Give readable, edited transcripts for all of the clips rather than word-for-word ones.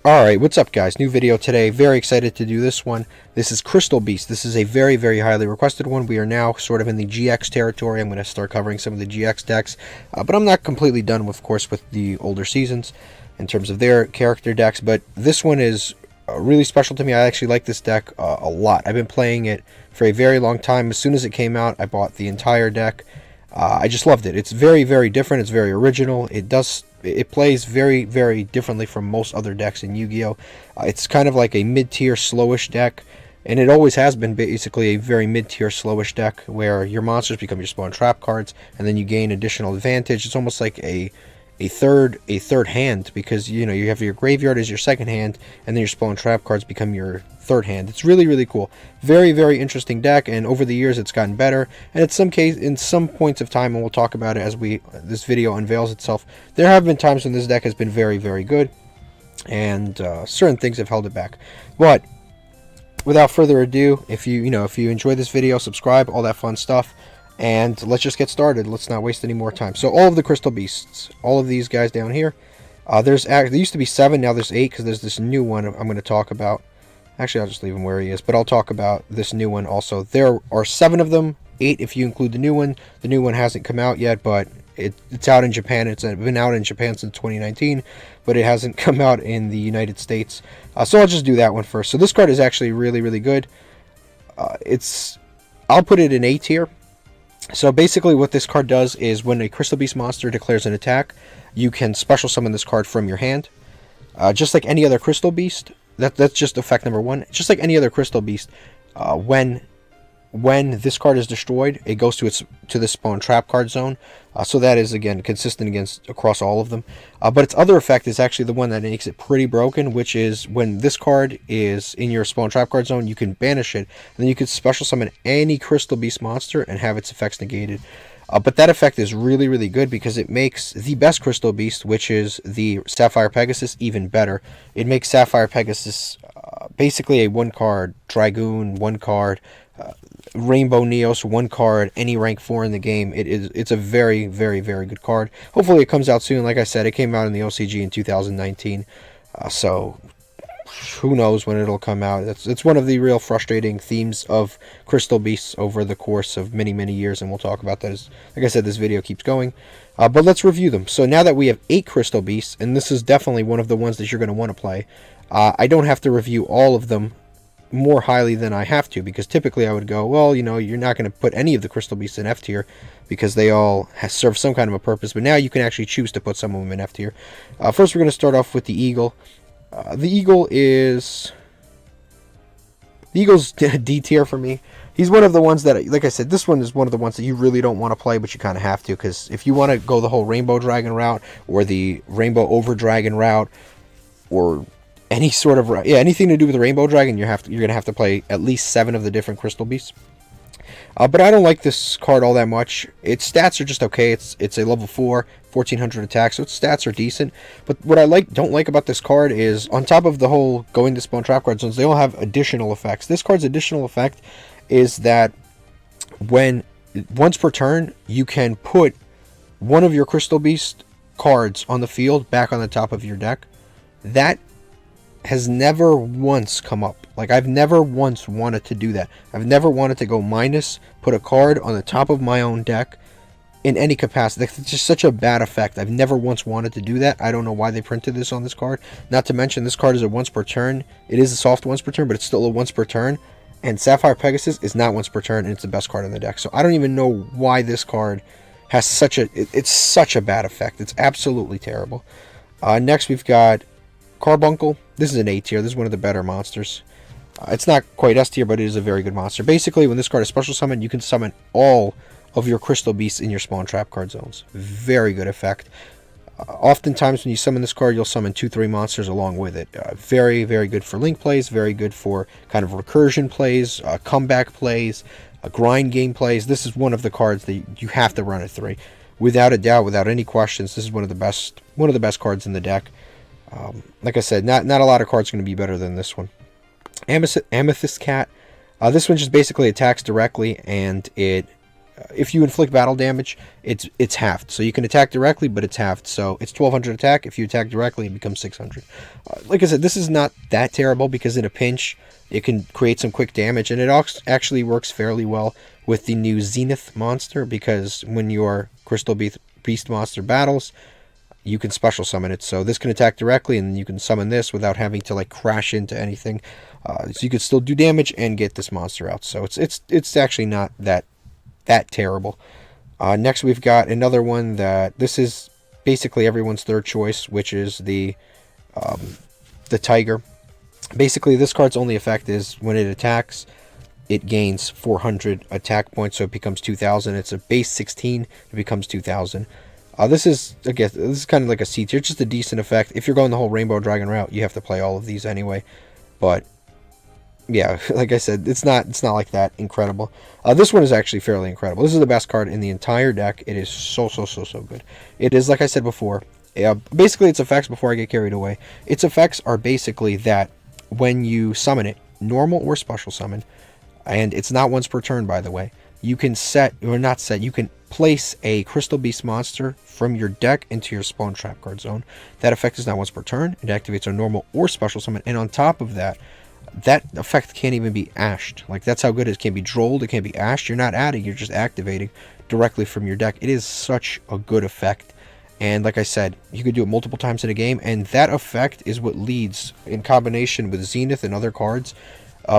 Alright, what's up guys? New video today. Very excited to do this one. This is Crystal Beast. This is a very, very highly requested one. We are now sort of in the GX territory. I'm going to start covering some of the GX decks. But I'm not completely done, of course, with the older seasons in terms of their character decks. But this one is really special to me. I actually like this deck a lot. I've been playing it for a very long time. As soon as it came out, I bought the entire deck. I just loved it. It's very, very different. It's very original. It plays very, very differently from most other decks in Yu-Gi-Oh! It's kind of like a mid-tier slowish deck, and it always has been basically a very mid-tier slowish deck where your monsters become your spawn trap cards, and then you gain additional advantage. It's almost like a third hand, because you have your graveyard as your second hand, and then your spawn trap cards become your third hand. It's really, really cool. Very, very interesting deck, and over the years it's gotten better. And in some points of time, and we'll talk about it as this video unveils itself, there have been times when this deck has been very, very good, and certain things have held it back. But without further ado, if you enjoy this video, subscribe, all that fun stuff. And let's just get started. Let's not waste any more time. So all of the Crystal Beasts, all of these guys down here, there used to be 7, now there's 8, because there's this new one I'm going to talk about. Actually, I'll just leave him where he is, but I'll talk about this new one also. There are 7 of them, 8 if you include the new one. The new one hasn't come out yet, but it's out in Japan. It's been out in Japan since 2019, but it hasn't come out in the United States. So I'll just do that one first. So this card is actually really, really good. I'll put it in A tier. So basically what this card does is when a Crystal Beast monster declares an attack, you can special summon this card from your hand. Just like any other Crystal Beast, that's just effect number 1. Just like any other Crystal Beast, when this card is destroyed, it goes to the spawn trap card zone. So that is, again, consistent across all of them. But its other effect is actually the one that makes it pretty broken, which is when this card is in your spawn trap card zone, you can banish it, and then you can special summon any Crystal Beast monster and have its effects negated. But that effect is really, really good because it makes the best Crystal Beast, which is the Sapphire Pegasus, even better. It makes Sapphire Pegasus basically a 1-card Dragoon, 1-card Rainbow Neos, 1-card, any rank 4 in the game. It's a very, very, very good card. Hopefully it comes out soon. Like I said, it came out in the OCG in 2019. So who knows when it'll come out. It's one of the real frustrating themes of Crystal Beasts over the course of many, many years, and we'll talk about that as, like I said, this video keeps going. But let's review them. So now that we have 8 Crystal Beasts, and this is definitely one of the ones that you're going to want to play, I don't have to review all of them more highly than I have to, because typically I would go, well, you're not going to put any of the Crystal Beasts in F tier because they all serve some kind of a purpose, but now you can actually choose to put some of them in F tier. First, we're going to start off with the Eagle. The Eagle's D tier for me. He's one of the ones that, like I said, this one is one of the ones that you really don't want to play, but you kind of have to, because if you want to go the whole Rainbow Dragon route, or the Rainbow Overdragon route, or any sort of anything to do with the Rainbow Dragon, you're gonna have to play at least 7 of the different Crystal Beasts. But I don't like this card all that much. Its stats are just okay. It's a level 4, 1400 attack, so its stats are decent. But what I don't like about this card is, on top of the whole going to spawn trap card zones, they all have additional effects. This card's additional effect is that once per turn, you can put one of your Crystal Beast cards on the field back on the top of your deck. That has never once come up. Like, I've never once wanted to do that. I've never wanted to go minus, put a card on the top of my own deck in any capacity. It's just such a bad effect. I've never once wanted to do that. I don't know why they printed this on this card. Not to mention, this card is a once per turn. It is a soft once per turn, but it's still a once per turn. And Sapphire Pegasus is not once per turn, and it's the best card in the deck. So I don't even know why this card has it's such a bad effect. It's absolutely terrible. Next, we've got Carbuncle. This is an A tier. This is one of the better monsters. It's not quite S tier, but it is a very good monster. Basically, when this card is special summoned, you can summon all of your Crystal Beasts in your spawn trap card zones. Very good effect. Oftentimes when you summon this card, you'll summon 2-3 monsters along with it. Very, very good for link plays. Very good for kind of recursion plays, comeback plays, grind game plays. This is one of the cards that you have to run at 3. Without a doubt, without any questions, this is one of the best cards in the deck. Like I said, not a lot of cards are going to be better than this one. Amethyst Cat. This one just basically attacks directly, and it if you inflict battle damage, it's halved. So you can attack directly, but it's halved. So it's 1200 attack. If you attack directly, it becomes 600. Like I said, this is not that terrible because in a pinch, it can create some quick damage, and it actually works fairly well with the new Zenith monster, because when your Crystal Beast monster battles, you can special summon it. So this can attack directly, and you can summon this without having to like crash into anything. So you could still do damage and get this monster out. So it's actually not that terrible. Next we've got another one that this is basically everyone's third choice, which is the Tiger. Basically, this card's only effect is when it attacks, it gains 400 attack points, so it becomes 2,000. It's a base 16, it becomes 2,000. This is kind of like a C tier, just a decent effect. If you're going the whole Rainbow Dragon route, you have to play all of these anyway. But yeah, like I said, it's not like that incredible. This one is actually fairly incredible. This is the best card in the entire deck. It is so good. It is, like I said before, basically its effects, before I get carried away, its effects are basically that when you summon it, normal or special summon, and it's not once per turn, by the way, you can you can place a Crystal Beast monster from your deck into your spawn trap card zone. That effect is not once per turn. It activates a normal or special summon, and on top of that, that effect can't even be ashed. Like, that's how good it is. It can't be drolled, it can't be ashed. You're not adding, you're just activating directly from your deck. It is such a good effect. And like I said, you could do it multiple times in a game, and that effect is what leads, in combination with Zenith and other cards,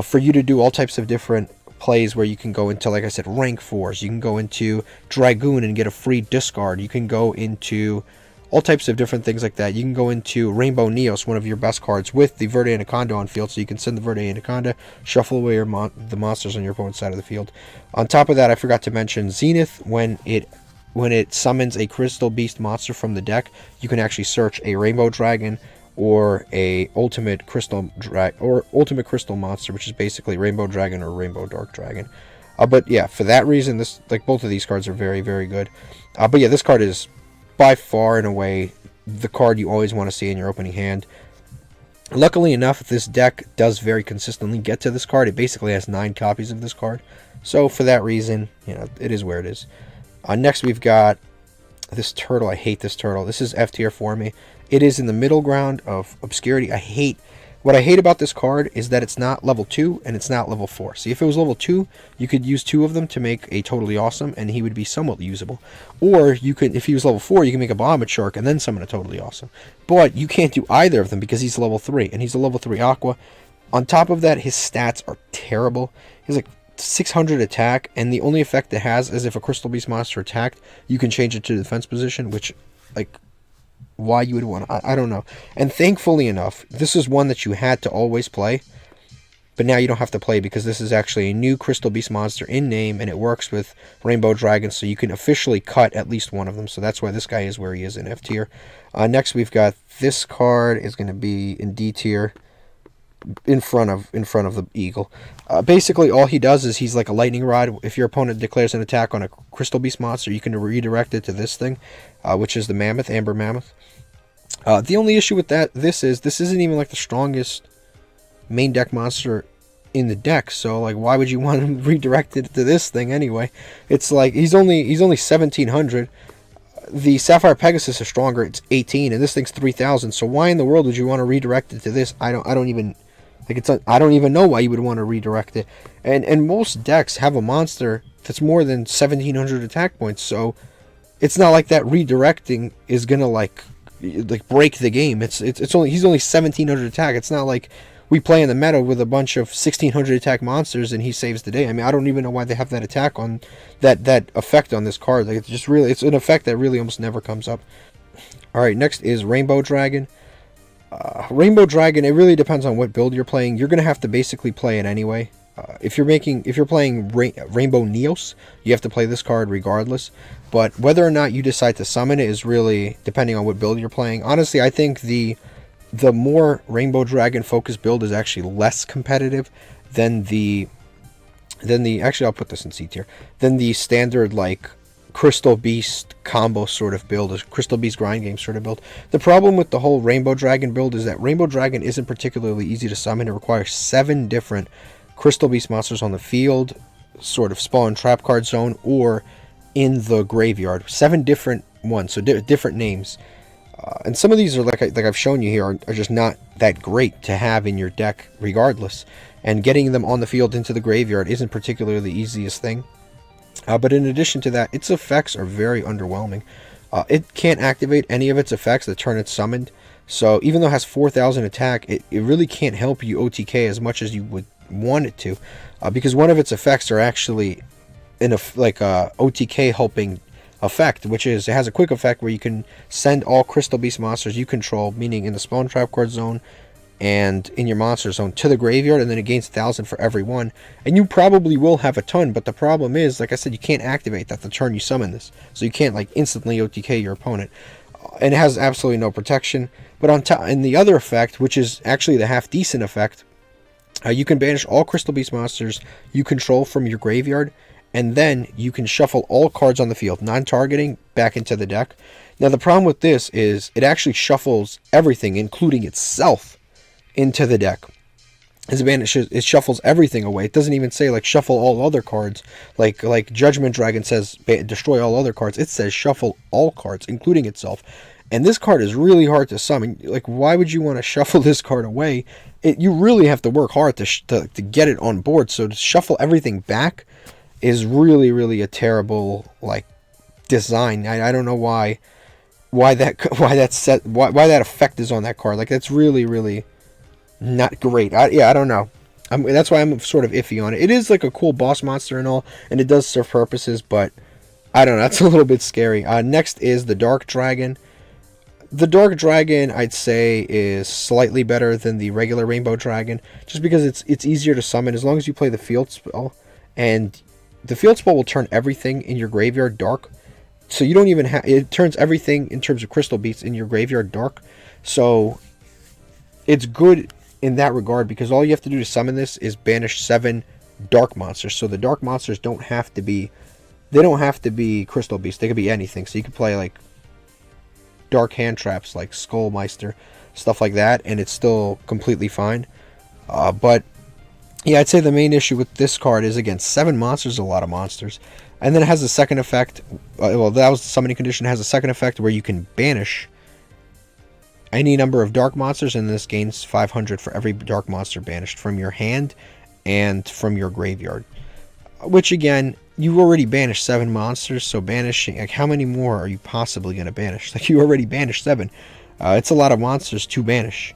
for you to do all types of different plays where you can go into, like I said, rank 4s. You can go into Dragoon and get a free discard. You can go into all types of different things like that. You can go into Rainbow Neos, one of your best cards, with the Verde Anaconda on field, so you can send the Verde Anaconda, shuffle away the monsters on your opponent's side of the field. On top of that, I forgot to mention Zenith. When it summons a Crystal Beast monster from the deck, you can actually search a Rainbow Dragon or a Ultimate Crystal monster, which is basically Rainbow Dragon or Rainbow Dark Dragon. But yeah, for that reason, both of these cards are very good. But yeah, this card is by far and away the card you always want to see in your opening hand. Luckily enough, this deck does very consistently get to this card. It basically has 9 copies of this card. So for that reason, it is where it is. Next we've got this turtle. I hate this turtle. This is F tier for me. It is in the middle ground of obscurity. What I hate about this card is that it's not level 2 and it's not level 4. See, if it was level 2, you could use 2 of them to make a totally awesome, and he would be somewhat usable. Or you could, if he was level 4, you can make a Bahamut Shark and then summon a totally awesome. But you can't do either of them because he's level 3, and he's a level 3 Aqua. On top of that, his stats are terrible. He's like 600 attack, and the only effect it has is if a Crystal Beast monster attacked, you can change it to the defense position, which, like, why you would want to, I don't know. And thankfully enough, this is one that you had to always play, but now you don't have to play because this is actually a new Crystal Beast monster in name, and it works with Rainbow Dragon, so you can officially cut at least one of them. So that's why this guy is where he is in F tier. Next we've got this card is going to be in D tier, in front of the eagle. Basically all he does is he's like a lightning rod. If your opponent declares an attack on a Crystal Beast monster, you can redirect it to this thing, which is the Mammoth, Amber Mammoth. The only issue with this isn't even like the strongest main deck monster in the deck, so like why would you want to redirect it to this thing anyway? It's like he's only 1700. The Sapphire Pegasus is stronger, it's 18, and this thing's 3000. So why in the world would you want to redirect it to this? I don't even know why you would want to redirect it. And most decks have a monster that's more than 1700 attack points, so it's not like that redirecting is gonna like break the game. He's only 1700 attack. It's not like we play in the meta with a bunch of 1600 attack monsters and he saves the day. I mean, I don't even know why they have that attack on that effect on this card. Like, it's an effect that really almost never comes up. All right, next is Rainbow Dragon. Rainbow Dragon, it really depends on what build you're playing. You're gonna have to basically play it anyway. If you're playing Rainbow Neos, you have to play this card regardless. But whether or not you decide to summon it is really depending on what build you're playing. Honestly, I think the more Rainbow Dragon focused build is actually less competitive than the actually I'll put this in C tier, than the standard like Crystal Beast combo sort of build, a Crystal Beast grind game sort of build. The problem with the whole Rainbow Dragon build is that Rainbow Dragon isn't particularly easy to summon. It requires 7 different Crystal Beast monsters on the field, sort of spawn trap card zone or in the graveyard. 7 different ones, so different names. And some of these are, like I've shown you here, are just not that great to have in your deck regardless. And getting them on the field into the graveyard isn't particularly the easiest thing. But in addition to that, its effects are very underwhelming. It can't activate any of its effects the turn it's summoned. So even though it has 4,000 attack, it really can't help you OTK as much as you would want it to. Because one of its effects are actually in a OTK helping effect, which is it has a quick effect where you can send all Crystal Beast monsters you control, meaning in the spawn trap card zone and in your monster zone, to the graveyard, and then it gains 1,000 for every one. And you probably will have a ton, but the problem is, like I said, you can't activate that the turn you summon this, so you can't like instantly OTK your opponent. And it has absolutely no protection. But on top, and the other effect, which is actually the half decent effect, you can banish all Crystal Beast monsters you control from your graveyard, and then you can shuffle all cards on the field, non-targeting, back into the deck. Now the problem with this is it actually shuffles everything, including itself, into the deck. It shuffles everything away. It doesn't even say like shuffle all other cards, like Judgment Dragon says destroy all other cards. It says shuffle all cards, including itself. And this card is really hard to summon. Like, why would you want to shuffle this card away? You really have to work hard to get it on board. So to shuffle everything back is really, really a terrible like design. I don't know why that effect is on that card. Like, that's really, really not great. I don't know. That's why I'm sort of iffy on it. It is like a cool boss monster and all, and it does serve purposes, but I don't know. That's a little bit scary. Next is the Dark Dragon. The Dark Dragon, I'd say, is slightly better than the regular Rainbow Dragon, just because it's easier to summon as long as you play the field spell, and the field spell will turn everything in your graveyard dark. So you don't even have, it turns everything in terms of Crystal Beasts in your graveyard dark. So it's good in that regard, because all you have to do to summon this is banish 7 dark monsters. So the dark monsters don't have to be Crystal Beasts. They could be anything. So you could play like dark hand traps like Skullmeister, stuff like that, and it's still completely fine. But yeah, I'd say the main issue with this card is, again, 7 monsters is a lot of monsters. And then it has a second effect. Well, that was the summoning condition. It has a second effect where you can banish any number of dark monsters, and this gains 500 for every dark monster banished from your hand and from your graveyard. Which, again, you already banished 7 monsters, so banishing, like, how many more are you possibly going to banish? Like, you already banished 7. It's a lot of monsters to banish.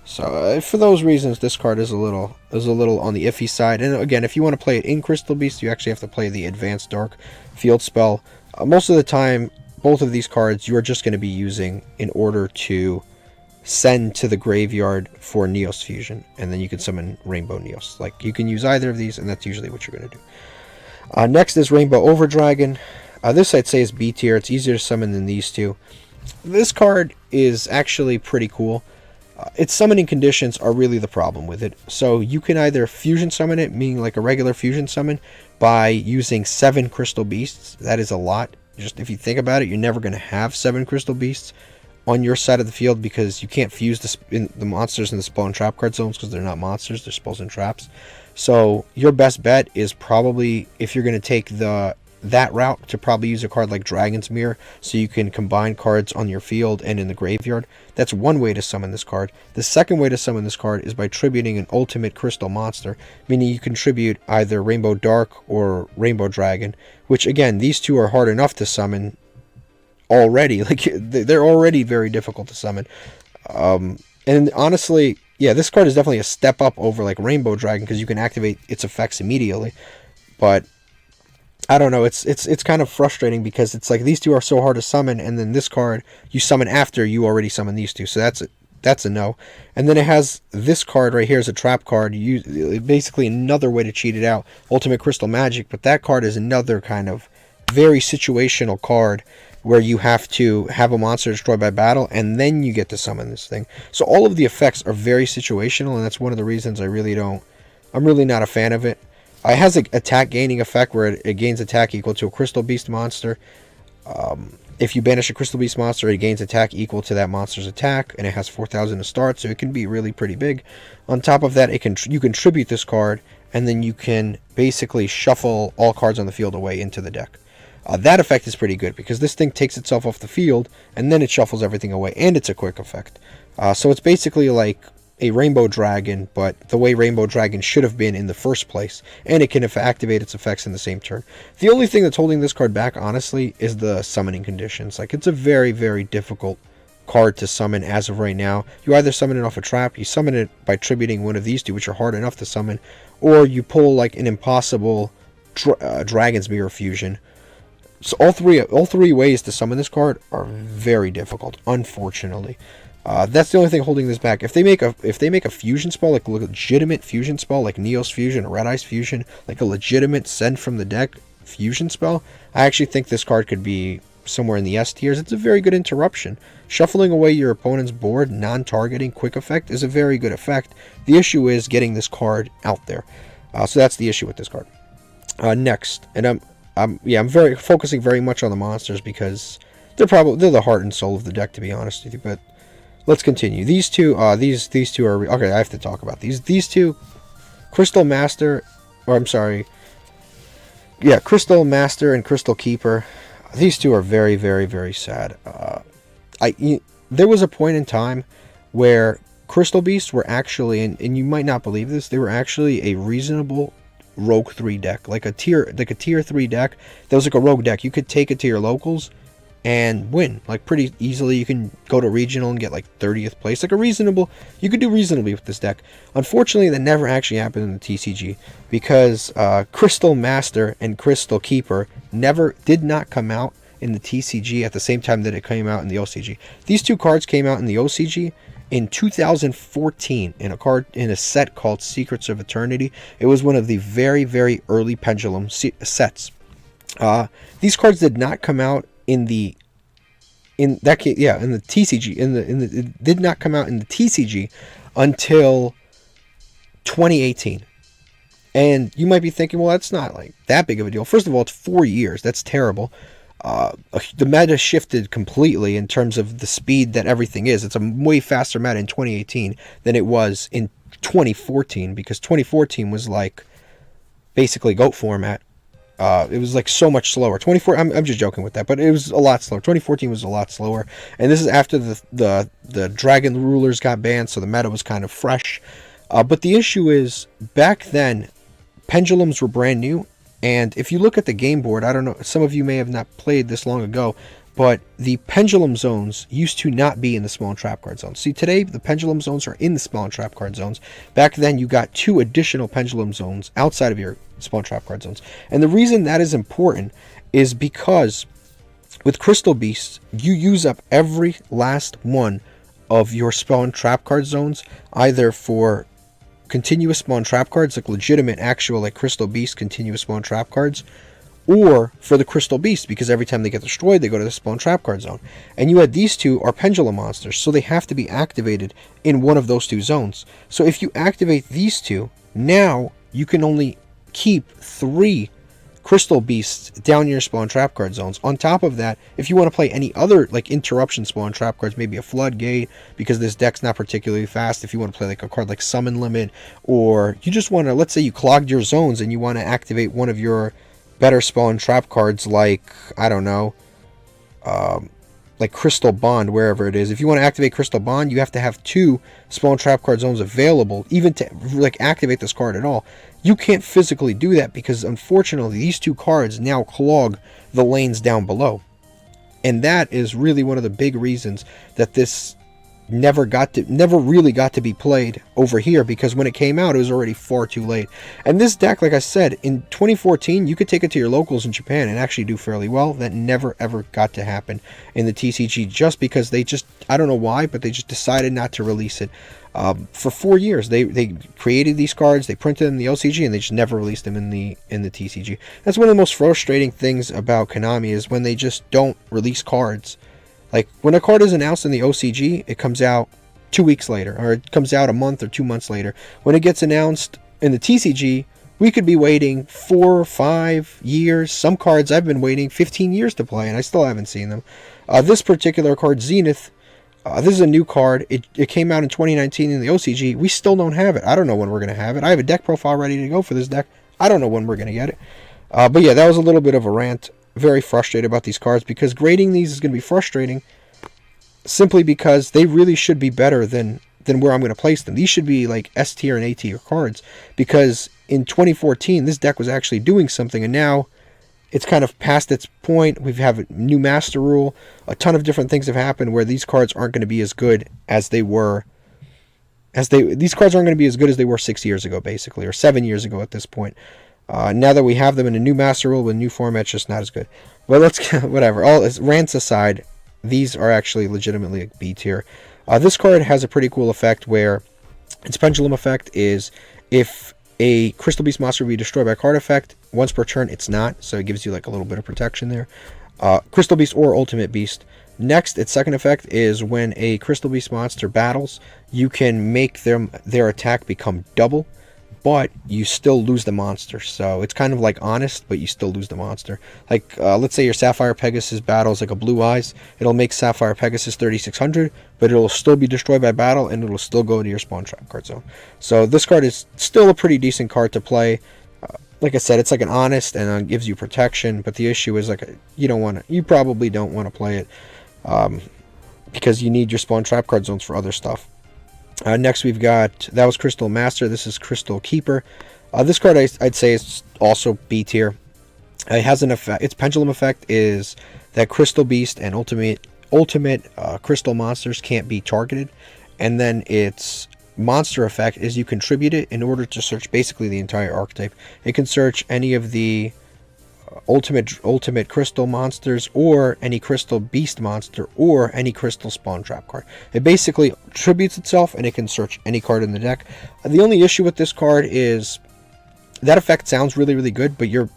So for those reasons, this card is a little on the iffy side. And again, if you want to play it in Crystal Beast, you actually have to play the Advanced Dark field spell. Most of the time, both of these cards you are just going to be using in order to send to the graveyard for Neos Fusion, and then you can summon Rainbow Neos. Like, you can use either of these, and that's usually what you're going to do. Next is Rainbow Overdragon. This I'd say is B tier. It's easier to summon than these two. This card is actually pretty cool. Its summoning conditions are really the problem with it. So you can either fusion summon it, meaning like a regular fusion summon, by using 7 Crystal Beasts. That is a lot. Just if you think about it, you're never going to have 7 Crystal Beasts on your side of the field, because you can't fuse the monsters in the spell and trap card zones, because they're not monsters, they're spells and traps. So your best bet is probably, if you're going to take that route, to probably use a card like Dragon's Mirror, so you can combine cards on your field and in the graveyard. That's one way to summon this card. The second way to summon this card is by tributing an ultimate crystal monster, meaning you can tribute either Rainbow Dark or Rainbow Dragon, which, again, these two are hard enough to summon already. Like, they're already very difficult to summon. And honestly, yeah, this card is definitely a step up over like Rainbow Dragon, because you can activate its effects immediately. But I don't know, it's kind of frustrating, because it's like these two are so hard to summon, and then this card you summon after you already summon these two. So that's a no. And then it has this card right here as a trap card. Basically another way to cheat it out, Ultimate Crystal Magic. But that card is another kind of very situational card, where you have to have a monster destroyed by battle, and then you get to summon this thing. So all of the effects are very situational, and that's one of the reasons I'm really not a fan of it. It has an attack gaining effect, where it gains attack equal to a Crystal Beast monster. If you banish a Crystal Beast monster, it gains attack equal to that monster's attack, and it has 4,000 to start, so it can be really pretty big. On top of that, you can tribute this card, and then you can basically shuffle all cards on the field away into the deck. That effect is pretty good because this thing takes itself off the field and then it shuffles everything away, and it's a quick effect. So it's basically like a Rainbow Dragon, but the way Rainbow Dragon should have been in the first place, and it can activate its effects in the same turn. The only thing that's holding this card back, honestly, is the summoning conditions. Like, it's a very, very difficult card to summon as of right now. You either summon it off a trap, you summon it by tributing one of these two, which are hard enough to summon, or you pull like an impossible Dragon's Mirror fusion. So all three ways to summon this card are very difficult, unfortunately. That's the only thing holding this back. If they make a fusion spell, like a legitimate fusion spell, like Neos Fusion or Red Eyes Fusion, like a legitimate send from the deck fusion spell, I actually think this card could be somewhere in the S tiers. It's a very good interruption. Shuffling away your opponent's board, non-targeting, quick effect is a very good effect. The issue is getting this card out there. So that's the issue with this card. Next, and I'm focusing very much on the monsters because they're the heart and soul of the deck, to be honest with you. But let's continue. These two are okay. I have to talk about these two, Crystal Master, Crystal Master and Crystal Keeper. These two are very, very, very sad. There was a point in time where Crystal Beasts were actually, and you might not believe this, they were actually a reasonable Rogue 3 deck, like a tier 3 deck. That was like a Rogue deck. You could take it to your locals and win like pretty easily. You can go to regional and get like 30th place, like you could do reasonably with this deck. Unfortunately, that never actually happened in the TCG because Crystal Master and Crystal Keeper did not come out in the TCG at the same time that it came out in the OCG. These two cards came out in the OCG in 2014 in a set called Secrets of Eternity. It was one of the very, very early Pendulum sets. These cards did not come out in the TCG. It did not come out in the TCG until 2018. And you might be thinking, well, that's not like that big of a deal. First of all, it's 4 years. That's terrible. The meta shifted completely in terms of the speed that everything is. It's a way faster meta in 2018 than it was in 2014, because 2014 was like basically GOAT format. It was like so much slower. I'm just joking with that, but it was a lot slower. 2014 was a lot slower, and this is after the Dragon Rulers got banned, so the meta was kind of fresh. But the issue is, back then, pendulums were brand new. And if you look at the game board, I don't know, some of you may have not played this long ago, but the pendulum zones used to not be in the small and trap card zones. See, today the pendulum zones are in the small and trap card zones. Back then, you got 2 additional pendulum zones outside of your small and trap card zones. And the reason that is important is because with Crystal Beasts, you use up every last one of your spawn and trap card zones, either for continuous spawn trap cards, like legitimate actual like Crystal Beast continuous spawn trap cards, or for the Crystal Beast, because every time they get destroyed they go to the spawn trap card zone. And you had these two are pendulum monsters, so they have to be activated in one of those 2 zones. So if you activate these two, now you can only keep 3 Crystal Beasts down your spawn trap card zones. On top of that, if you want to play any other like interruption spawn trap cards, maybe a Floodgate, because this deck's not particularly fast, if you want to play like a card like Summon Limit, or you just want to, let's say you clogged your zones and you want to activate one of your better spawn trap cards, like, I don't know, like Crystal Bond, wherever it is. If you want to activate Crystal Bond, you have to have 2 spawn trap card zones available, even to like activate this card at all. You can't physically do that because, unfortunately, these 2 cards now clog the lanes down below. And that is really one of the big reasons that this never really got to be played over here, because when it came out, it was already far too late. And this deck, like I said, in 2014, you could take it to your locals in Japan and actually do fairly well. That never ever got to happen in the TCG, just because I don't know why, but they just decided not to release it. For 4 years, they created these cards, they printed them in the OCG, and they just never released them in the TCG. That's one of the most frustrating things about Konami, is when they just don't release cards. Like, when a card is announced in the OCG, it comes out 2 weeks later, or it comes out a month or 2 months later. When it gets announced in the TCG, we could be waiting 4 or 5 years. Some cards I've been waiting 15 years to play, and I still haven't seen them. This particular card, Zenith, This is a new card. It came out in 2019 in the OCG. We still don't have it. I don't know when we're going to have it. I have a deck profile ready to go for this deck. I don't know when we're going to get it. But yeah, that was a little bit of a rant. Very frustrated about these cards because grading these is going to be frustrating simply because they really should be better than where I'm going to place them. These should be like S tier and A tier cards because in 2014 this deck was actually doing something, and now it's kind of past its point. We have a new master rule. A ton of different things have happened where these cards aren't going to be as good as they were. These cards aren't going to be as good as they were 6 years ago, basically, or 7 years ago at this point. Now that we have them in a new master rule with a new format, it's just not as good. But let's whatever. All rants aside, these are actually legitimately a B tier. This card has a pretty cool effect where its pendulum effect is if a Crystal Beast monster will be destroyed by a card effect once per turn, it's not, so it gives you like a little bit of protection there. Crystal Beast or Ultimate Beast. Next, its second effect is when a Crystal Beast monster battles, you can make their attack become double, but you still lose the monster. So it's kind of like honest, but you still lose the monster. Like, let's say your Sapphire Pegasus battles like a Blue Eyes. It'll make Sapphire Pegasus 3600, but it'll still be destroyed by battle, and it'll still go to your spawn trap card zone. So this card is still a pretty decent card to play. Like I said, it's like an honest and gives you protection, but the issue is like you probably don't want to play it because you need your spawn trap card zones for other stuff. Next we've got, that was Crystal Master, this is Crystal Keeper. This card I'd say is also B tier. It has an effect, its pendulum effect is that Crystal Beast and ultimate crystal monsters can't be targeted, and then its monster effect is you contribute it in order to search basically the entire archetype. It can search any of the ultimate crystal monsters, or any crystal beast monster, or any crystal spawn trap card. It basically attributes itself, and it can search any card in the deck. The only issue with this card is that effect sounds really, really good, but your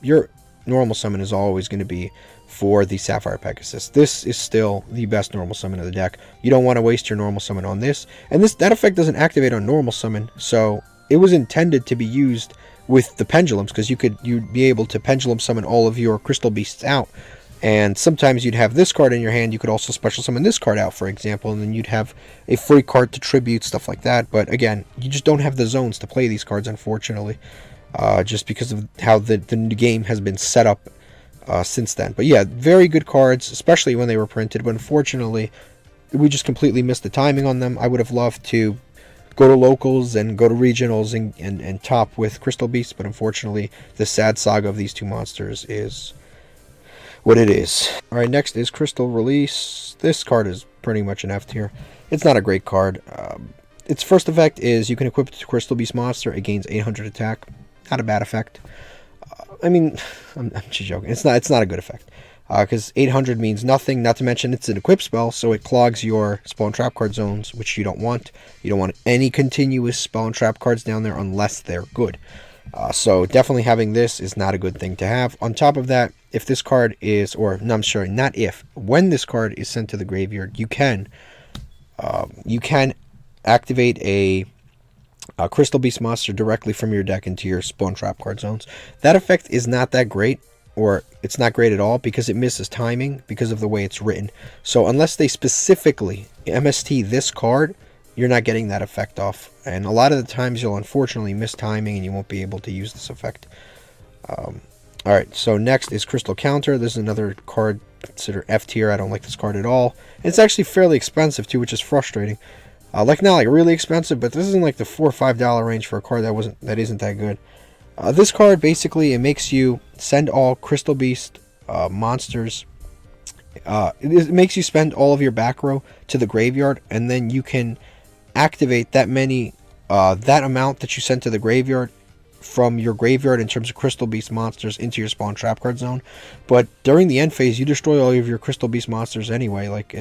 normal summon is always going to be for the Sapphire Pegasus. This is still the best normal summon of the deck. You don't want to waste your normal summon on this, and that effect doesn't activate on normal summon, so it was intended to be used with the pendulums, because you'd be able to pendulum summon all of your crystal beasts out, and sometimes you'd have this card in your hand. You could also special summon this card out, for example, and then you'd have a free card to tribute, stuff like that. But again, you just don't have the zones to play these cards, unfortunately, just because of how the game has been set up since then. But yeah, very good cards, especially when they were printed, but unfortunately we just completely missed the timing on them. I would have loved to go to locals and go to regionals and top with Crystal Beast, but unfortunately the sad saga of these two monsters is what it is. Alright, next is Crystal Release. This card is pretty much an F tier. It's not a great card. Its first effect is you can equip it to Crystal Beast monster. It gains 800 attack. Not a bad effect. I mean, I'm just joking. It's not a good effect. Because 800 means nothing, not to mention it's an equip spell, so it clogs your spawn trap card zones, which you don't want. You don't want any continuous spawn trap cards down there unless they're good. So definitely having this is not a good thing to have. On top of that, if this card is, or no, I'm sorry, not if, when this card is sent to the graveyard, you can activate a Crystal Beast monster directly from your deck into your spawn trap card zones. That effect is not that great, or it's not great at all, because it misses timing because of the way it's written. So unless they specifically MST this card, you're not getting that effect off. And a lot of the times you'll unfortunately miss timing and you won't be able to use this effect. Alright, so next is Crystal Counter. This is another card considered F tier. I don't like this card at all. And it's actually fairly expensive too, which is frustrating. Not like really expensive, but this is in like the $4 or $5 range for a card that isn't that good. This card basically, it makes you send all Crystal Beast monsters. It makes you spend all of your back row to the graveyard, and then you can activate that amount that you sent to the graveyard from your graveyard in terms of Crystal Beast monsters into your spawn trap card zone. But during the end phase, you destroy all of your Crystal Beast monsters anyway. Like,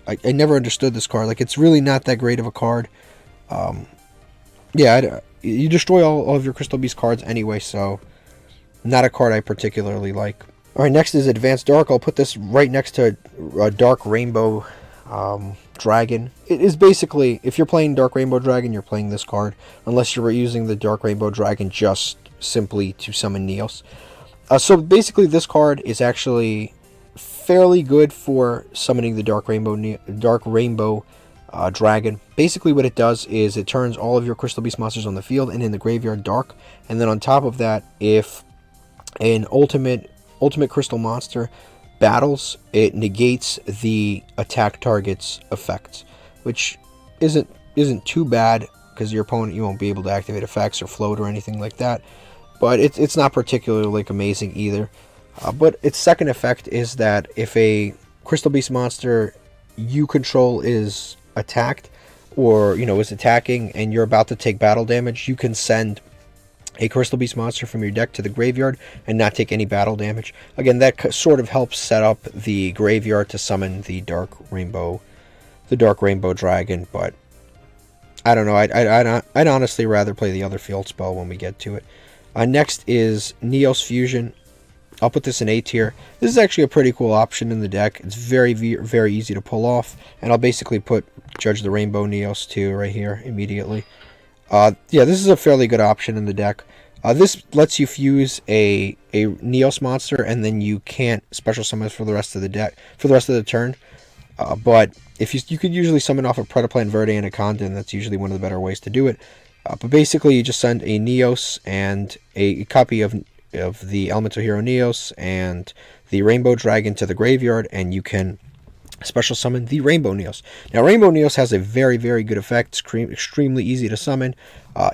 I never understood this card. Like, it's really not that great of a card. You destroy all of your Crystal Beast cards anyway, so not a card I particularly like. Alright, next is Advanced Dark. I'll put this right next to Dark Rainbow Dragon. It is basically, if you're playing Dark Rainbow Dragon, you're playing this card, unless you're using the Dark Rainbow Dragon just simply to summon Neos. So basically this card is actually fairly good for summoning the Dark Rainbow Dragon. Basically what it does is it turns all of your Crystal Beast monsters on the field and in the graveyard dark, and then on top of that, if an ultimate crystal monster battles, it negates the attack target's effects, which isn't too bad, because your opponent, you won't be able to activate effects or float or anything like that, but it's not particularly like amazing either. But its second effect is that if a Crystal Beast monster you control is attacked, or is attacking and you're about to take battle damage, you can send a Crystal Beast monster from your deck to the graveyard and not take any battle damage. Again, that sort of helps set up the graveyard to summon the Dark Rainbow Dragon, but I don't know. I'd honestly rather play the other field spell when we get to it. Next is Neos Fusion. I'll put this in A tier. This is actually a pretty cool option in the deck. It's very, very easy to pull off, and I'll basically put Judge the Rainbow Neos 2 right here immediately. Yeah, this is a fairly good option in the deck. This lets you fuse a Neos monster, and then you can't special summon for the rest of the deck for the rest of the turn. But if you could usually summon off a Predaplan Verde and a Condon, that's usually one of the better ways to do it. But basically, you just send a Neos and a copy of the Elemental Hero Neos and the Rainbow Dragon to the graveyard, and you can special summon the Rainbow Neos. Now, Rainbow Neos has a very, very good effect. It's extremely easy to summon.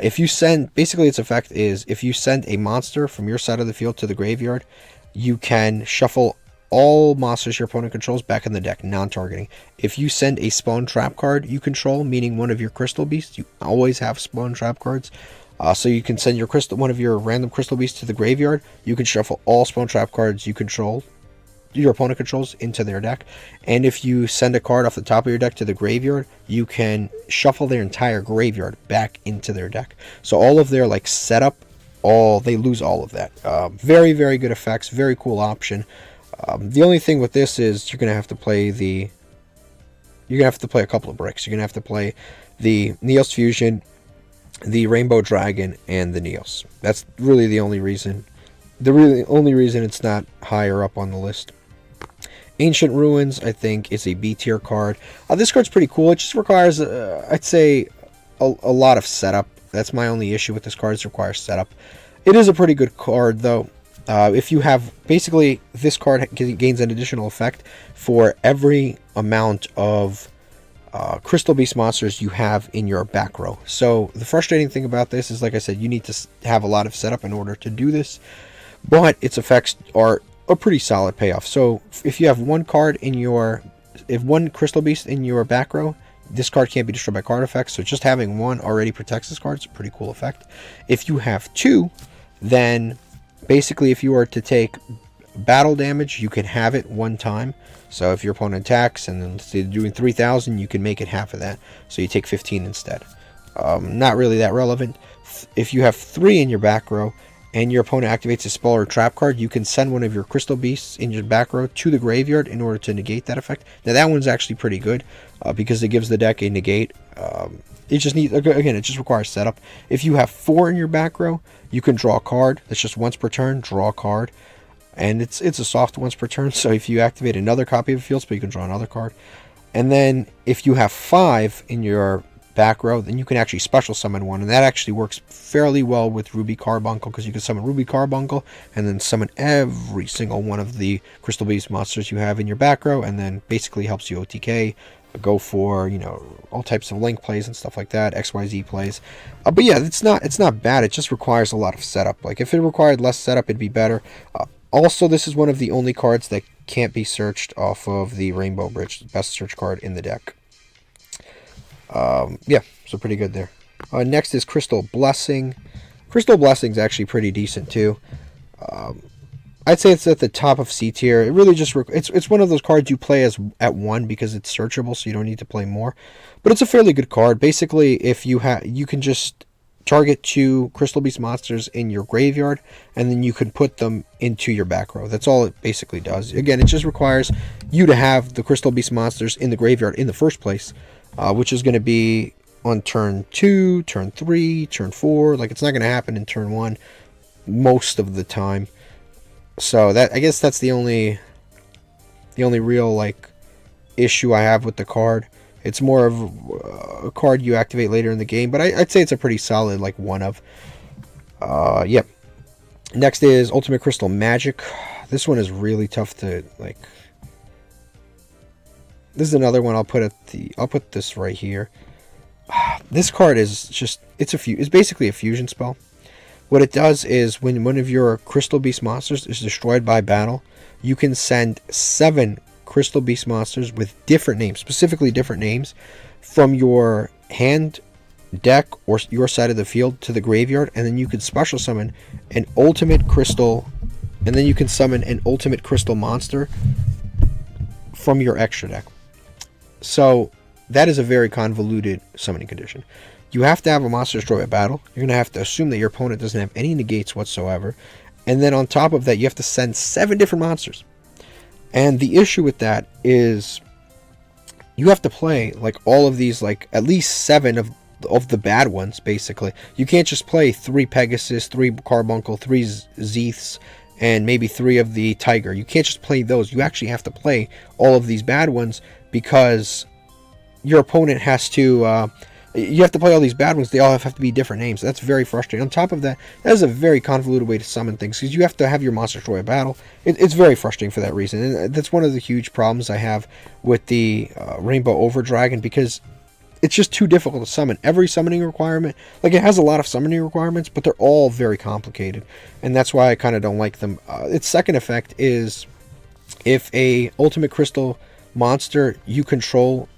If you send, basically its effect is, if you send a monster from your side of the field to the graveyard, you can shuffle all monsters your opponent controls back in the deck, non-targeting. If you send a Spawn Trap card you control, meaning one of your Crystal Beasts, you always have Spawn Trap cards. So you can send one of your random Crystal Beasts to the graveyard. You can shuffle all Spawn Trap cards you control, your opponent controls, into their deck. And if you send a card off the top of your deck to the graveyard, you can shuffle their entire graveyard back into their deck. So all of their setup, they lose all of that. Very, very good effects. Very cool option. The only thing with this is you're gonna have to play a couple of bricks. You're gonna have to play the Neos Fusion, the Rainbow Dragon, and the Neos. That's really the only reason. The only reason it's not higher up on the list. Ancient Ruins, I think, is a B tier card. This card's pretty cool. It just requires, I'd say, a lot of setup. That's my only issue with this card. It requires setup. It is a pretty good card, though. If you have, basically, this card gains an additional effect for every amount of Crystal Beast monsters you have in your back row. So the frustrating thing about this is, like I said, you need to have a lot of setup in order to do this, but its effects are a pretty solid payoff. So if you have one Crystal Beast in your back row, this card can't be destroyed by card effects, so just having one already protects this card. It's a pretty cool effect. If you have two, then basically if you were to take battle damage, you can have it one time. So if your opponent attacks and then they're doing 3,000, you can make it half of that. So you take 15 instead. Not really that relevant. If you have 3 in your back row and your opponent activates a spell or trap card, you can send one of your Crystal Beasts in your back row to the graveyard in order to negate that effect. Now that one's actually pretty good because it gives the deck a negate. It just needs, again, it just requires setup. If you have 4 in your back row, you can draw a card. That's just once per turn, draw a card. And it's a soft once per turn, so if you activate another copy of a field spell, you can draw another card. And then if you have 5 in your back row, then you can actually special summon one, and that actually works fairly well with Ruby Carbuncle, because you can summon Ruby Carbuncle and then summon every single one of the Crystal Beast monsters you have in your back row, and then basically helps you OTK, go for, all types of link plays and stuff like that, XYZ plays. But yeah, it's not bad. It just requires a lot of setup. Like, if it required less setup, it'd be better. Also, this is one of the only cards that can't be searched off of the Rainbow Bridge, best search card in the deck. Yeah, so pretty good there. Next is Crystal Blessing. Crystal Blessing is actually pretty decent too. I'd say it's at the top of C tier. It really just it's one of those cards you play as at 1 because it's searchable, so you don't need to play more. But it's a fairly good card. Basically, if you can just target 2 Crystal Beast monsters in your graveyard, and then you can put them into your back row. That's all it basically does. Again, it just requires you to have the Crystal Beast monsters in the graveyard in the first place, which is going to be on turn 2, turn 3, turn 4. Like, it's not going to happen in turn 1 most of the time. So that, I guess that's the only the only real like issue I have with the card. It's more of a card you activate later in the game, but I'd say it's a pretty solid like one of. Yep. Next is Ultimate Crystal Magic. This one is really tough to like. This is another one I'll put this right here. This card is just it's basically a fusion spell. What it does is when one of your Crystal Beast monsters is destroyed by battle, you can send 7 Crystal Beast monsters with different names, specifically different names, from your hand, deck, or your side of the field to the graveyard, and then you can special summon an ultimate crystal, and then you can summon an ultimate crystal monster from your extra deck. So that is a very convoluted summoning condition. You have to have a monster destroy a battle. You're going to have to assume that your opponent doesn't have any negates whatsoever. And then on top of that, you have to send 7 different monsters. And the issue with that is you have to play like all of these, like at least 7 of the bad ones, basically. You can't just play 3 Pegasus, 3 Carbuncle, 3 Zeeths, and maybe 3 of the Tiger. You can't just play those. You actually have to play all of these bad ones because your opponent has to... you have to play all these bad ones. They all have to be different names. That's very frustrating. On top of that, that is a very convoluted way to summon things because you have to have your monster destroy a battle. It's very frustrating for that reason. And that's one of the huge problems I have with the Rainbow Overdragon, because it's just too difficult to summon. Every summoning requirement, like it has a lot of summoning requirements, but they're all very complicated. And that's why I kind of don't like them. Its second effect is if a Ultimate Crystal monster you control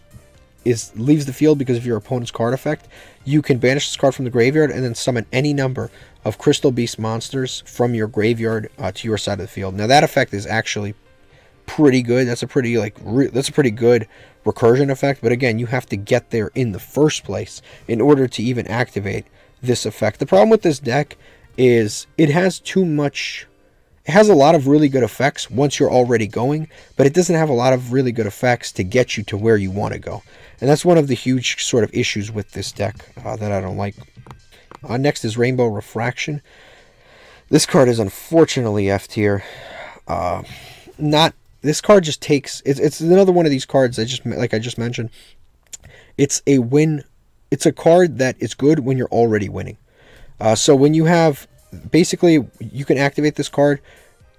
leaves the field because of your opponent's card effect, you can banish this card from the graveyard and then summon any number of Crystal Beast monsters from your graveyard to your side of the field. Now that effect is actually pretty good. That's a pretty good recursion effect, but again, you have to get there in the first place in order to even activate this effect. The problem with this deck is it has too much. It has a lot of really good effects once you're already going, but it doesn't have a lot of really good effects to get you to where you want to go. And that's one of the huge sort of issues with this deck that I don't like. Next is Rainbow Refraction. This card is unfortunately F tier. This card just takes... It's another one of these cards I just mentioned. It's a win. It's a card that is good when you're already winning. So when you have... Basically, you can activate this card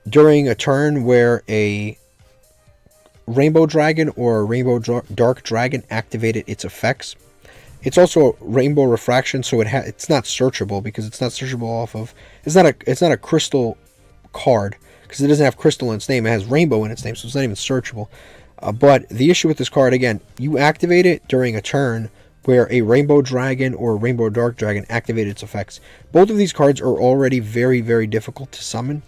during a turn where a Rainbow Dragon or a Rainbow Dark Dragon activated its effects. It's also a Rainbow Refraction, so it's not searchable because it's not searchable off of... It's not a crystal card because it doesn't have crystal in its name. It has rainbow in its name, so it's not even searchable. But the issue with this card, again, you activate it during a turn where a Rainbow Dragon or a Rainbow Dark Dragon activated its effects. Both of these cards are already very, very difficult to summon.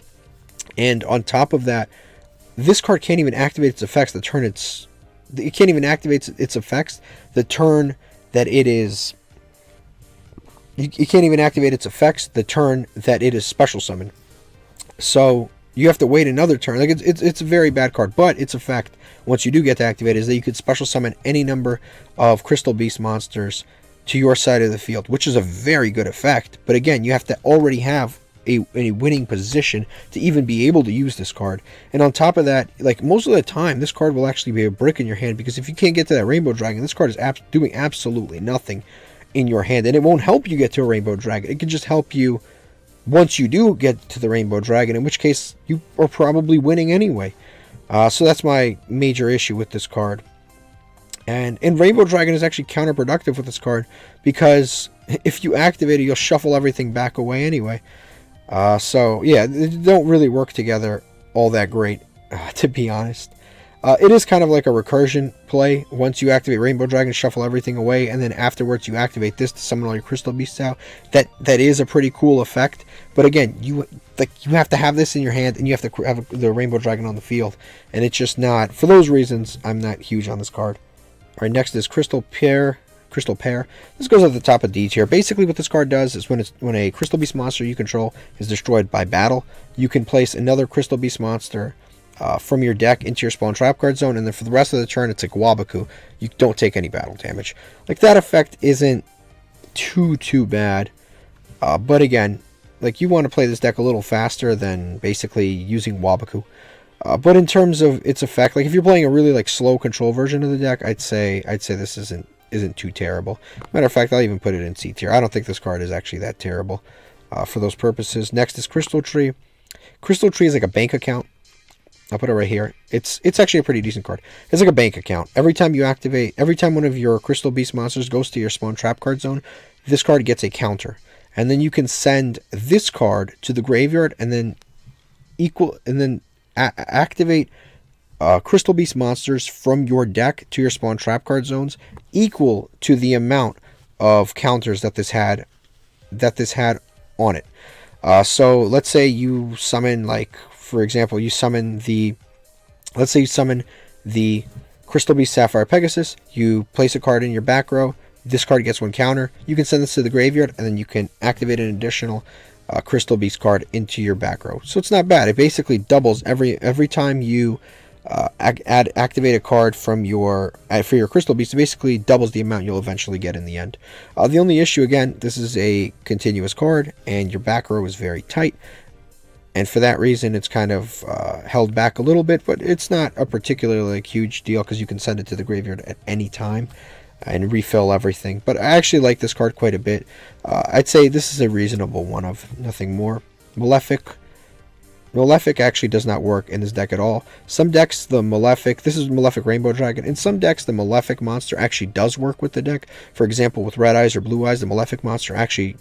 And on top of that, this card can't even activate its effects the turn it can't even activate its effects the turn that it is... You can't even activate its effects the turn that it is special summoned. So you have to wait another turn. Like it's a very bad card, but its effect, once you do get to activate it, is that you could special summon any number of Crystal Beast monsters to your side of the field, which is a very good effect. But again, you have to already have a winning position to even be able to use this card. And on top of that, like most of the time, this card will actually be a brick in your hand, because if you can't get to that Rainbow Dragon, this card is doing absolutely nothing in your hand, and it won't help you get to a Rainbow Dragon. It can just help you once you do get to the Rainbow Dragon, in which case you are probably winning anyway. So that's my major issue with this card. And Rainbow Dragon is actually counterproductive with this card, because if you activate it, you'll shuffle everything back away anyway. So yeah, they don't really work together all that great, to be honest. It is kind of like a recursion play. Once you activate Rainbow Dragon, shuffle everything away, and then afterwards you activate this to summon all your Crystal Beasts out. That is a pretty cool effect. But again, you have to have this in your hand, and you have to have the Rainbow Dragon on the field, and it's just not. For those reasons, I'm not huge on this card. All right, next is Crystal Pair. This goes at the top of D tier. Basically, what this card does is when a Crystal Beast monster you control is destroyed by battle, you can place another Crystal Beast monster from your deck into your spawn trap card zone, and then for the rest of the turn, it's a Wabaku. You don't take any battle damage. Like, that effect isn't too bad. But again, like, you want to play this deck a little faster than basically using Wabaku. But in terms of its effect, like if you're playing a really like slow control version of the deck, I'd say this isn't too terrible. Matter of fact, I'll even put it in C tier. I don't think this card is actually that terrible for those purposes. Next is Crystal Tree. Crystal Tree is like a bank account. I'll put it right here. It's actually a pretty decent card. It's like a bank account. Every time one of your Crystal Beast monsters goes to your spawn trap card zone, this card gets a counter. And then you can send this card to the graveyard and then activate Crystal Beast monsters from your deck to your spawn trap card zones equal to the amount of counters that this had on it. So let's say you summon, like, for example, let's say you summon the Crystal Beast Sapphire Pegasus, you place a card in your back row, this card gets one counter, you can send this to the graveyard, and then you can activate an additional Crystal Beast card into your back row. So it's not bad. It basically doubles every time you activate a card from for your Crystal Beast. It basically doubles the amount you'll eventually get in the end. The only issue, again, this is a continuous card, and your back row is very tight. And for that reason, it's kind of held back a little bit, but it's not a particularly like, huge deal because you can send it to the graveyard at any time and refill everything. But I actually like this card quite a bit. I'd say this is a reasonable one of nothing more. Malefic actually does not work in this deck at all. Some decks, this is Malefic Rainbow Dragon. In some decks, the Malefic monster actually does work with the deck. For example, with Red Eyes or Blue Eyes, the Malefic monster actually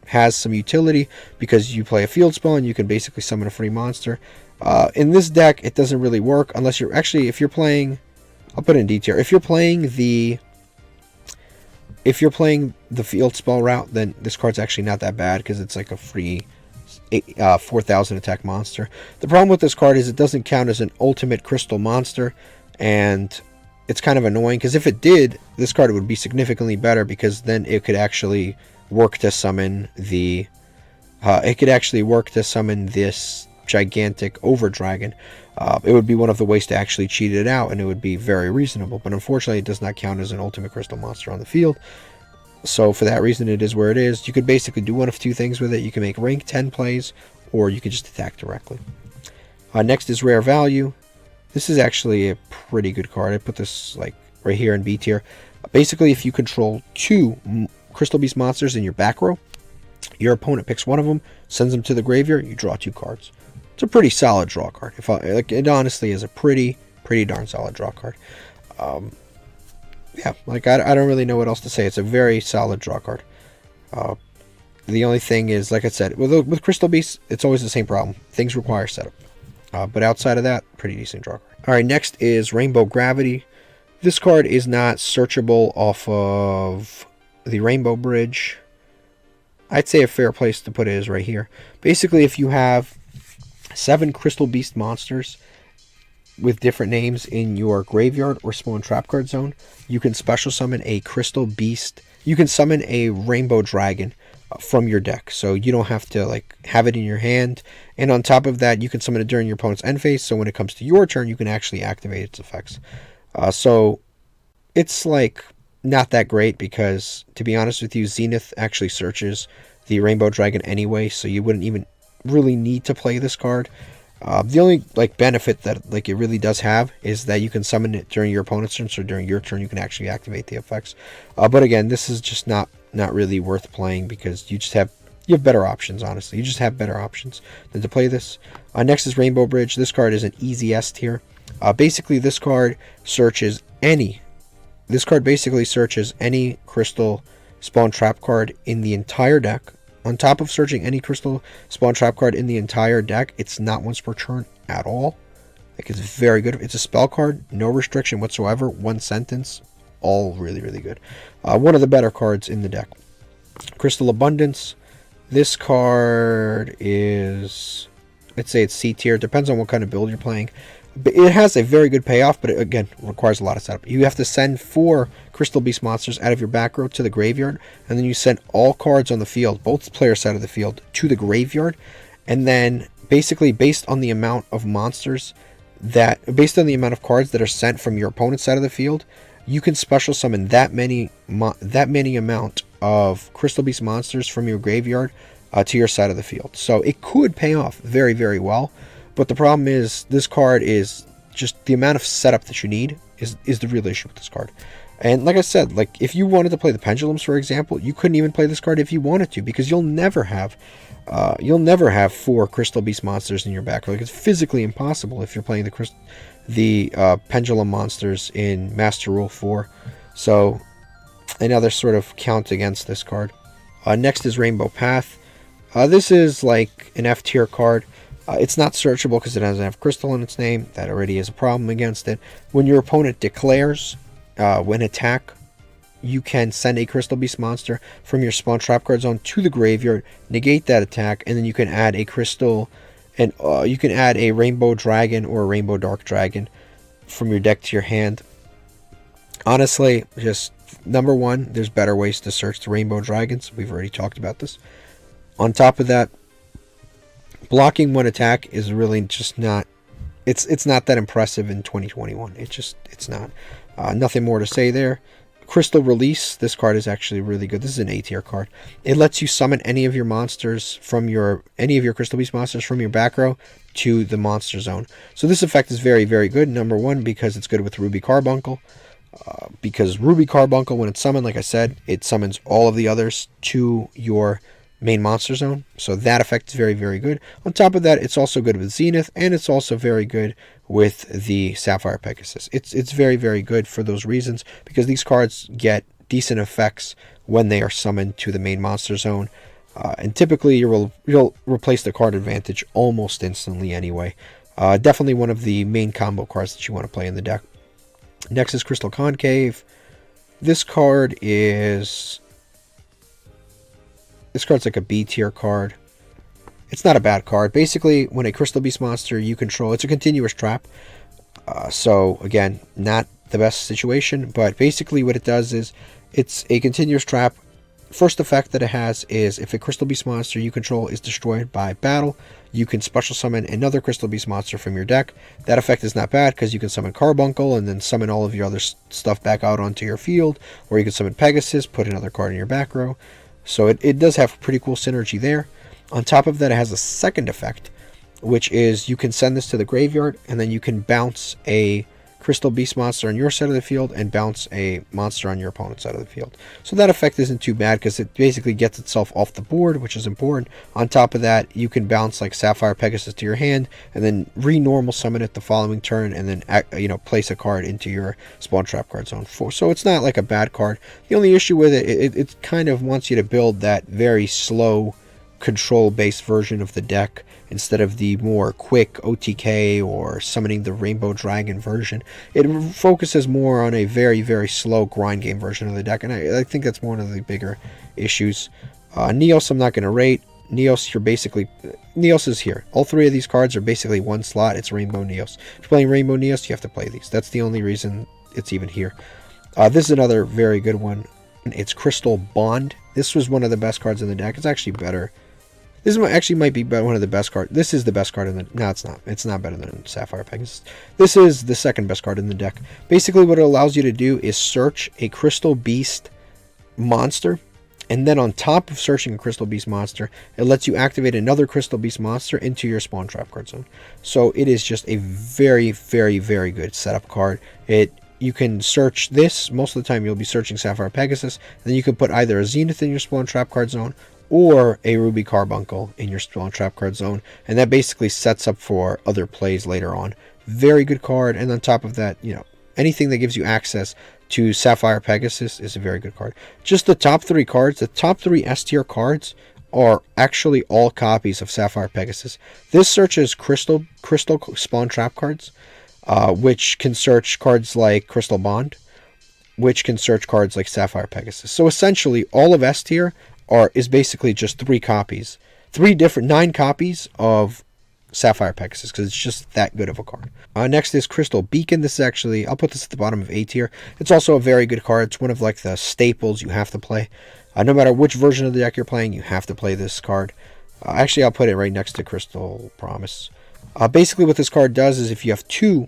has some utility because you play a field spell and you can basically summon a free monster. In this deck, it doesn't really work unless if you're playing, I'll put it in D tier. If you're playing the field spell route, then this card's actually not that bad because it's like a free 4,000 attack monster. The problem with this card is it doesn't count as an ultimate crystal monster, and it's kind of annoying because if it did, this card would be significantly better because then it could actually work to summon this gigantic Overdragon. It would be one of the ways to actually cheat it out, and it would be very reasonable. But unfortunately, it does not count as an ultimate crystal monster on the field. So for that reason, it is where it is. You could basically do one of two things with it. You can make rank 10 plays, or you could just attack directly. Next is Rare Value. This is actually a pretty good card. I put this like right here in B tier. Basically, if you control 2 Crystal Beast monsters in your back row, your opponent picks one of them, sends them to the graveyard, you draw 2 cards. It's a pretty solid draw card. It honestly is a pretty darn solid draw card. Yeah, like I don't really know what else to say. It's a very solid draw card. The only thing is, like I said, with Crystal Beasts, it's always the same problem. Things require setup. But outside of that, pretty decent draw card. Alright, next is Rainbow Gravity. This card is not searchable off of the Rainbow Bridge. I'd say a fair place to put it is right here. Basically, if you have 7 Crystal Beast monsters with different names in your graveyard or spawn trap card zone, you can special summon a Crystal Beast. You can summon a Rainbow Dragon from your deck, so you don't have to like have it in your hand. And on top of that, you can summon it during your opponent's end phase, so when it comes to your turn, you can actually activate its effects. So it's like not that great because, to be honest with you, Zenith actually searches the Rainbow Dragon anyway, so you wouldn't even really need to play this card. The only like benefit that like it really does have is that you can summon it during your opponent's turn, so during your turn you can actually activate the effects. But again, this is just not really worth playing because you have better options. Honestly, you just have better options than to play this. Next is Rainbow Bridge. This card is an easy S tier. Basically, this card searches any crystal spawn trap card in the entire deck. On top of searching any crystal spawn trap card in the entire deck, it's not once per turn at all. Like, it's very good. It's a spell card, no restriction whatsoever, 1 sentence, all really good. One of the better cards in the deck. Crystal Abundance. This card is, I'd say it's C tier. Depends on what kind of build you're playing. But it has a very good payoff, but it, again, requires a lot of setup. You have to send 4 Crystal Beast monsters out of your back row to the graveyard, and then you send all cards on the field, both player side of the field, to the graveyard, and then basically based on the amount of cards that are sent from your opponent's side of the field, you can special summon that many amount of Crystal Beast monsters from your graveyard to your side of the field. So it could pay off very well. But the problem is, this card is just the amount of setup that you need is the real issue with this card. And like I said, like if you wanted to play the Pendulums, for example, you couldn't even play this card if you wanted to, because you'll never have 4 Crystal Beast monsters in your back row. Like, it's physically impossible if you're playing the Pendulum monsters in Master Rule 4. So another sort of count against this card. Next is Rainbow Path. This is like an F tier card. It's not searchable because it doesn't have crystal in its name. That already is a problem against it. When your opponent declares when attack, you can send a Crystal Beast monster from your Spawn Trap card zone to the graveyard, negate that attack, and then you can add a crystal, and you can add a Rainbow Dragon or a Rainbow Dark Dragon from your deck to your hand. Honestly, just number one, there's better ways to search the Rainbow Dragons. We've already talked about this. On top of that, blocking one attack is really just not, it's not that impressive in 2021. It's not. Nothing more to say there. Crystal Release, this card is actually really good. This is an A tier card. It lets you summon any of your monsters from any of your Crystal Beast monsters from your back row to the monster zone. So this effect is very, very good. Number one, because it's good with Ruby Carbuncle. Because Ruby Carbuncle, when it's summoned, like I said, it summons all of the others to your main monster zone. So that effect is very, very good. On top of that, it's also good with Zenith, and it's also very good with the Sapphire Pegasus. It's very, very good for those reasons, because these cards get decent effects when they are summoned to the main monster zone. And typically you'll replace the card advantage almost instantly anyway. Definitely one of the main combo cards that you want to play in the deck. Next is Crystal Concave. This card's like a B tier card. It's not a bad card. Basically, when a Crystal Beast monster you control, it's a continuous trap. So again, not the best situation, but basically what it does is it's a continuous trap. First effect that it has is if a Crystal Beast monster you control is destroyed by battle, you can special summon another Crystal Beast monster from your deck. That effect is not bad because you can summon Carbuncle and then summon all of your other stuff back out onto your field, or you can summon Pegasus, put another card in your back row. So it does have pretty cool synergy there. On top of that, it has a second effect, which is you can send this to the graveyard, and then you can bounce a Crystal Beast monster on your side of the field and bounce a monster on your opponent's side of the field. So that effect isn't too bad because it basically gets itself off the board, which is important. On top of that, you can bounce like Sapphire Pegasus to your hand and then re-normal summon it the following turn, and then place a card into your Spawn Trap card zone. So it's not like a bad card. The only issue with it kind of wants you to build that very slow control-based version of the deck instead of the more quick OTK or summoning the Rainbow Dragon version. It focuses more on a very, very slow grind game version of the deck, and I think that's one of the bigger issues. Neos, I'm not going to rate. Neos, Neos is here. All three of these cards are basically one slot. It's Rainbow Neos. If you're playing Rainbow Neos, you have to play these. That's the only reason it's even here. This is another very good one. It's Crystal Bond. This was one of the best cards in the deck. It's actually better. This actually might be one of the best cards. This is the best card in the... No, it's not. It's not better than Sapphire Pegasus. This is the second best card in the deck. Basically, what it allows you to do is search a Crystal Beast monster, and then on top of searching a Crystal Beast monster, it lets you activate another Crystal Beast monster into your Spawn Trap card zone. So it is just a very, very, very good setup card. You can search this. Most of the time, you'll be searching Sapphire Pegasus. And then you can put either a Zenith in your Spawn Trap card zone or a Ruby Carbuncle in your Spawn Trap card zone, and that basically sets up for other plays later on. Very good card, and on top of that, anything that gives you access to Sapphire Pegasus is a very good card. Just the top three cards, the top three S tier cards are actually all copies of Sapphire Pegasus. This searches Crystal Spawn Trap cards, which can search cards like Crystal Bond, which can search cards like Sapphire Pegasus. So essentially, all of S tier is basically just 9 copies of Sapphire Pegasus, because it's just that good of a card. Next is Crystal Beacon. This is actually, I'll put this at the bottom of A tier. It's also a very good card. It's one of like the staples you have to play. No matter which version of the deck you're playing, you have to play this card. Actually, I'll put it right next to Crystal Promise. Basically, what this card does is if you have 2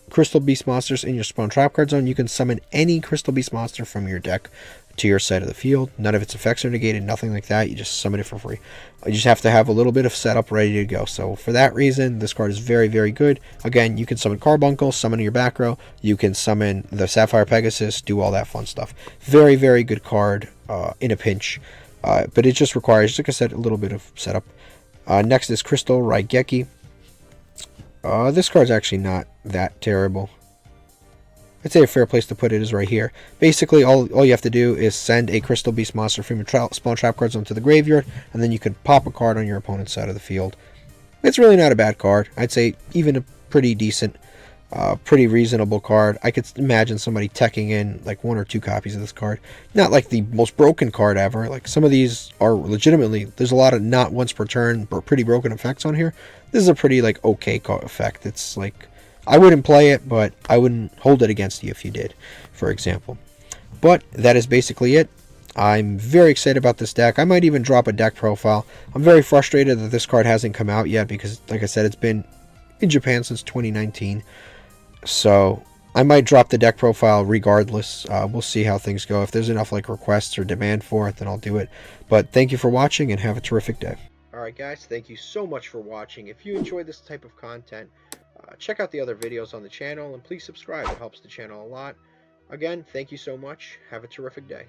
Crystal Beast monsters in your Spawn Trap card zone, you can summon any Crystal Beast monster from your deck to your side of the field. None of its effects are negated, nothing like that. You just summon it for free. You just have to have a little bit of setup ready to go. So for that reason, this card is very, very good. Again, you can summon Carbuncle, summon your back row. You can summon the Sapphire Pegasus, do all that fun stuff. Very, very good card in a pinch. But it just requires, like I said, a little bit of setup. Next is Crystal Raigeki. This card's actually not that terrible. I'd say a fair place to put it is right here. Basically, all you have to do is send a Crystal Beast monster from your spawn trap cards onto the graveyard, and then you can pop a card on your opponent's side of the field. It's really not a bad card. I'd say even a pretty decent, pretty reasonable card. I could imagine somebody teching in like 1 or 2 copies of this card. Not like the most broken card ever. Like some of these are legitimately, there's a lot of not once per turn, but pretty broken effects on here. This is a pretty like okay effect. It's like, I wouldn't play it, but I wouldn't hold it against you if you did, for example. But that is basically it. I'm very excited about this deck. I might even drop a deck profile. I'm very frustrated that this card hasn't come out yet because, like I said, it's been in Japan since 2019. So I might drop the deck profile regardless. We'll see how things go. If there's enough like requests or demand for it, then I'll do it. But thank you for watching and have a terrific day. Alright guys, thank you so much for watching. If you enjoy this type of content, check out the other videos on the channel, and please subscribe. It helps the channel a lot. Again, thank you so much. Have a terrific day.